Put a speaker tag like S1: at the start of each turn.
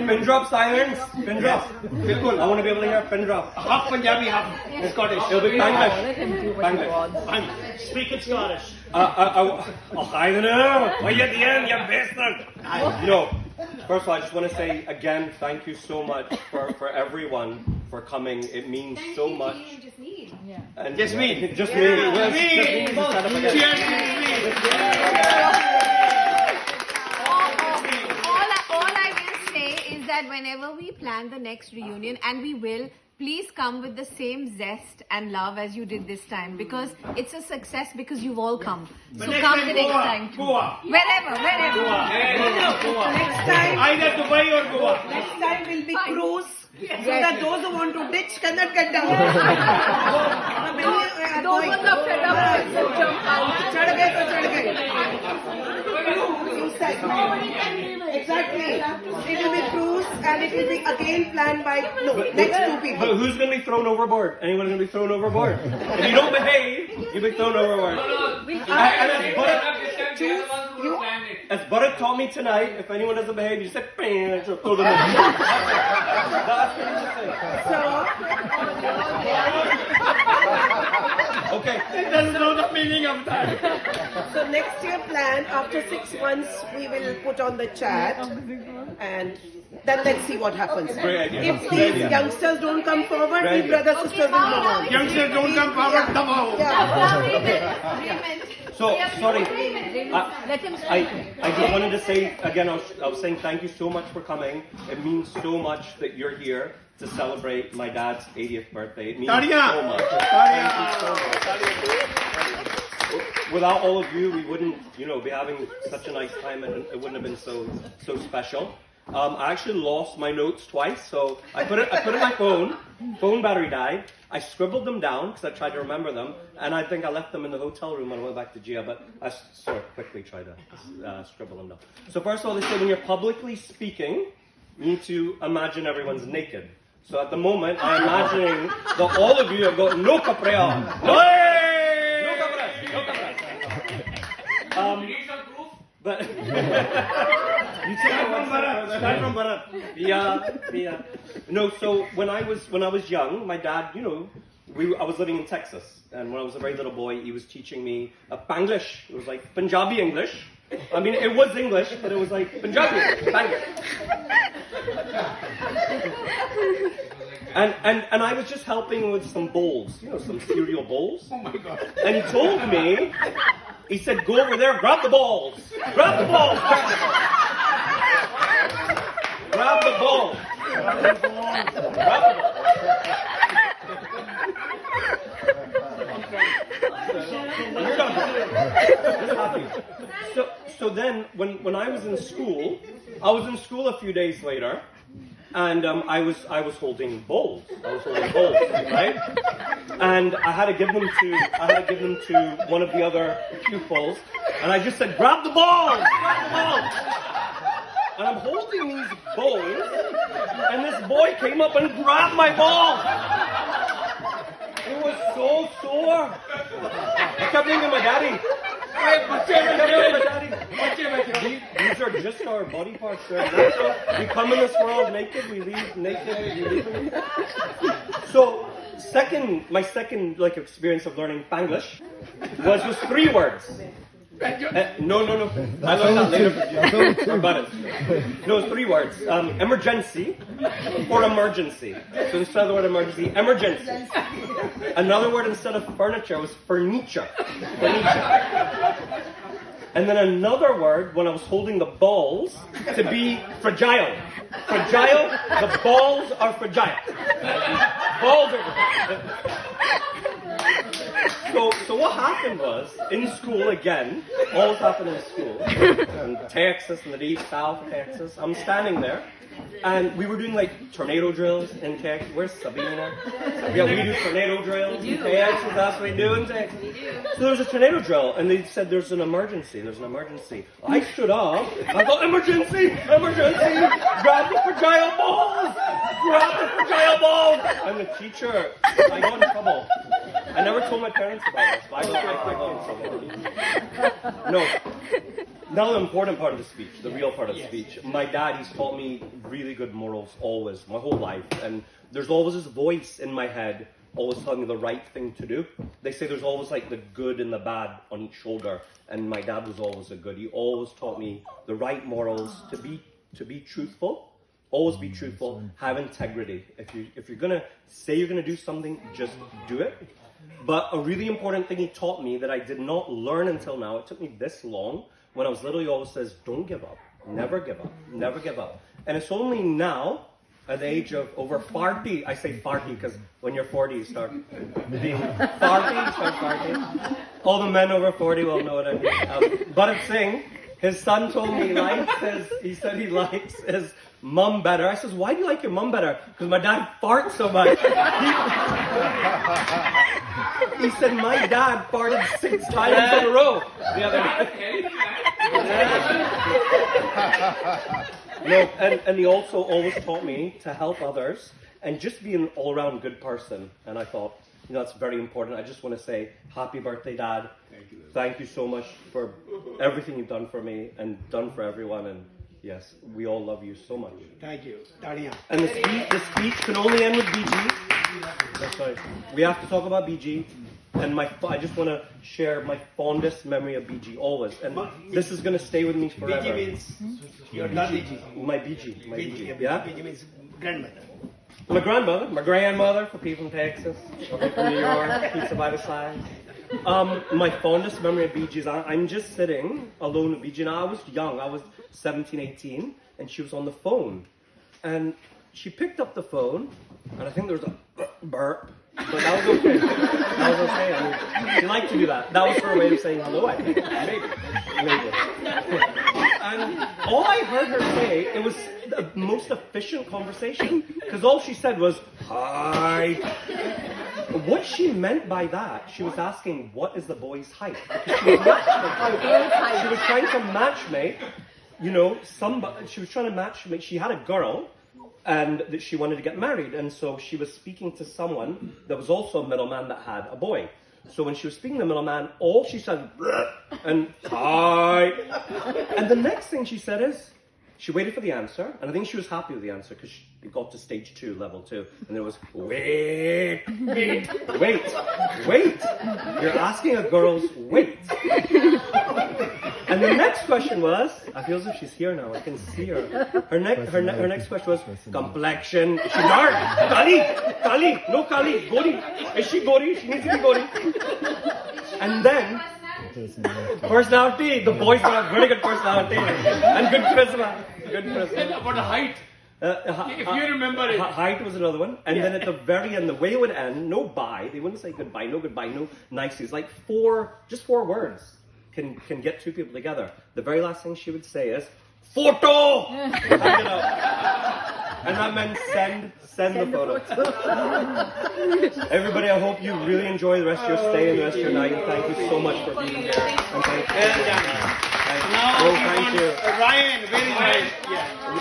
S1: pin drop silence. Pin drop. Bilkul. I want to be able to hear pin drop.
S2: Half Punjabi, half Scottish.
S1: It'll be Banglish. Banglish.
S2: I'm speaking Scottish.
S1: I don't know. Why you at the end, you bastard? No. First of all, I just want to say again, thank you so much for everyone for coming. It means so much.
S3: Just me.
S4: Yeah.
S1: And
S2: Just me.
S1: Just me. Yes, just me. Just stand up again.
S2: Cheers to
S3: All I will say is that whenever we plan the next reunion, and we will, please come with the same zest and love as you did this time, because it's a success because you've all come. So come the next time too.
S2: Goa.
S3: Wherever.
S2: Goa.
S5: Next time,
S2: Either Dubai or Goa.
S5: next time will be cruise. So that those who want to ditch cannot get down.
S3: Those who are fed up will jump out.
S5: चढ़ गए तो चढ़ गए. You said. Exactly. It will be cruise and it will be again planned by next two people.
S1: But who's going to be thrown overboard? Anyone going to be thrown overboard? If you don't behave, you'll be thrown overboard. As Bharat taught me tonight, if anyone doesn't behave, you say, bang, throw them in. That's what you say. Okay.
S2: It doesn't know the meaning of that.
S5: So next year plan, after 6 months, we will put on the chat and then let's see what happens.
S1: Great idea.
S5: If
S1: Great
S5: these
S1: idea.
S5: youngsters don't come forward,
S1: Great
S5: we brothers sisters will move on.
S2: Youngsters don't come forward, come out.
S1: So, sorry.
S3: Let him
S1: I just wanted to say, again, I was saying thank you so much for coming. It means so much that you're here to celebrate my dad's 80th birthday. It means so much. Thank you so much. Without all of you, we wouldn't, be having such a nice time, and it wouldn't have been so special. I actually lost my notes twice, so I put it in my phone. Phone battery died. I scribbled them down because I tried to remember them, and I think I left them in the hotel room when I went back to Gia, but I sort of quickly tried to scribble them down. So first of all, they say when you're publicly speaking, you need to imagine everyone's naked. So at the moment, I'm imagining that all of you have got no capre on. No capre. But you
S2: Start from Bharat.
S1: yeah. No, so when I was young, my dad, I was living in Texas, and when I was a very little boy, he was teaching me Panglish. It was like Punjabi English. I mean, it was English, but it was like Punjabi Panglish. And I was just helping with some bowls, some cereal bowls.
S2: Oh my God.
S1: And he told me, he said, go over there, grab the balls. Grab the balls. Grab the balls. Grab the balls. Grab the balls. So then, when I was in school, a few days later, and I was holding bowls. Right? And I had to give them to one of the other pupils, and I just said, "Grab the balls! Grab the balls!" And I'm holding these bowls, and this boy came up and grabbed my ball. It was so sore. I kept thinking, my daddy. These are just our body parts. We come in this world naked, we leave naked, we leave. So, my second experience of learning Panglish was 3 words. No. I learned that later. No, it's 3 words. Emergency or emergency. So instead of the word emergency, emergency. Another word instead of furniture was furniture. And then another word when I was holding the balls to be fragile. Fragile, the balls are fragile. Balls are fragile. So what happened was, in school again, all this happened in school, in Texas, in the deep south of Texas, I'm standing there, and we were doing tornado drills in Texas. Where's Sabina? Yeah, we do tornado drills in Texas, that's what we do in Texas. So there was a tornado drill, and they said there's an emergency. I stood up, I thought, emergency, grab the fragile balls, and the teacher, I got in trouble. I never told my parents about this, but I got in trouble. Now the important part of the speech, the real part of the speech. My dad, he's taught me really good morals always, my whole life. And there's always this voice in my head, always telling me the right thing to do. They say there's always like the good and the bad on each shoulder. And my dad was always a good. He always taught me the right morals, to be truthful. Always be truthful, have integrity. If you're gonna say you're gonna do something, just do it. But a really important thing he taught me that I did not learn until now, it took me this long. When I was little, he always says, don't give up. Never give up. Never give up. And it's only now, at the age of over 40, I say 40 because when you're 40, you start being 40, you start 40. All the men over 40 will know what I mean. Bharat Singh, his son told me he said he likes his mum better. I says, why do you like your mum better? Because my dad farts so much. He said, my dad farted 6 times in a row the other day. No, and he also always taught me to help others and just be an all-around good person. And I thought, that's very important. I just want to say, happy birthday, Dad. Thank you so much for everything you've done for me and done for everyone. And yes, we all love you so much.
S2: Thank you. Tadiya.
S1: And the speech can only end with BG. That's right. We have to talk about BG. And I just want to share my fondest memory of BG always. And this is going to stay with me forever.
S2: BG means your BG.
S1: My BG.
S2: Yeah? BG means grandmother.
S1: My grandmother, my grandmother for people from Texas, or from New York, pizza by the side. My fondest memory of BG is I'm just sitting alone with BG. Now I was young, I was 17, 18, and she was on the phone. And she picked up the phone, and I think there was a burp. But that was okay. That was okay. I mean, she liked to do that. That was her way of saying hello, I think. Maybe. And all I heard her say, it was the most efficient conversation. Because all she said was, hi. What she meant by that, she was asking, what is the boy's height? Because she was matchmaking. She was trying to matchmake, she was trying to matchmake. She had a girl, and that she wanted to get married, and so she was speaking to someone that was also a middleman that had a boy. So when she was speaking to the middleman, all she said, and hi. And the next thing she said is, she waited for the answer, and I think she was happy with the answer because it got to stage 2, level 2, and there was, wait. You're asking a girl's weight. And the next question was, I feel as if she's here now, I can see her. Her next question was, complexion. Is she dark? Kali, no Kali, Gori. Is she Gori? She needs to be Gori. And then, personality, the boys got a very good personality. And good charisma.
S2: About the height. If you remember it.
S1: Height was another one. And then at the very end, the way it would end, no bye. They wouldn't say goodbye, no niceties. Like 4 words can get 2 people together. The very last thing she would say is, photo! And that meant send the photo. Everybody, I hope you really enjoy the rest of your stay and the rest of your night. Thank you so much for being here. And thank you.
S2: Now,
S1: thank you.
S2: Ryan, very nice. Yeah.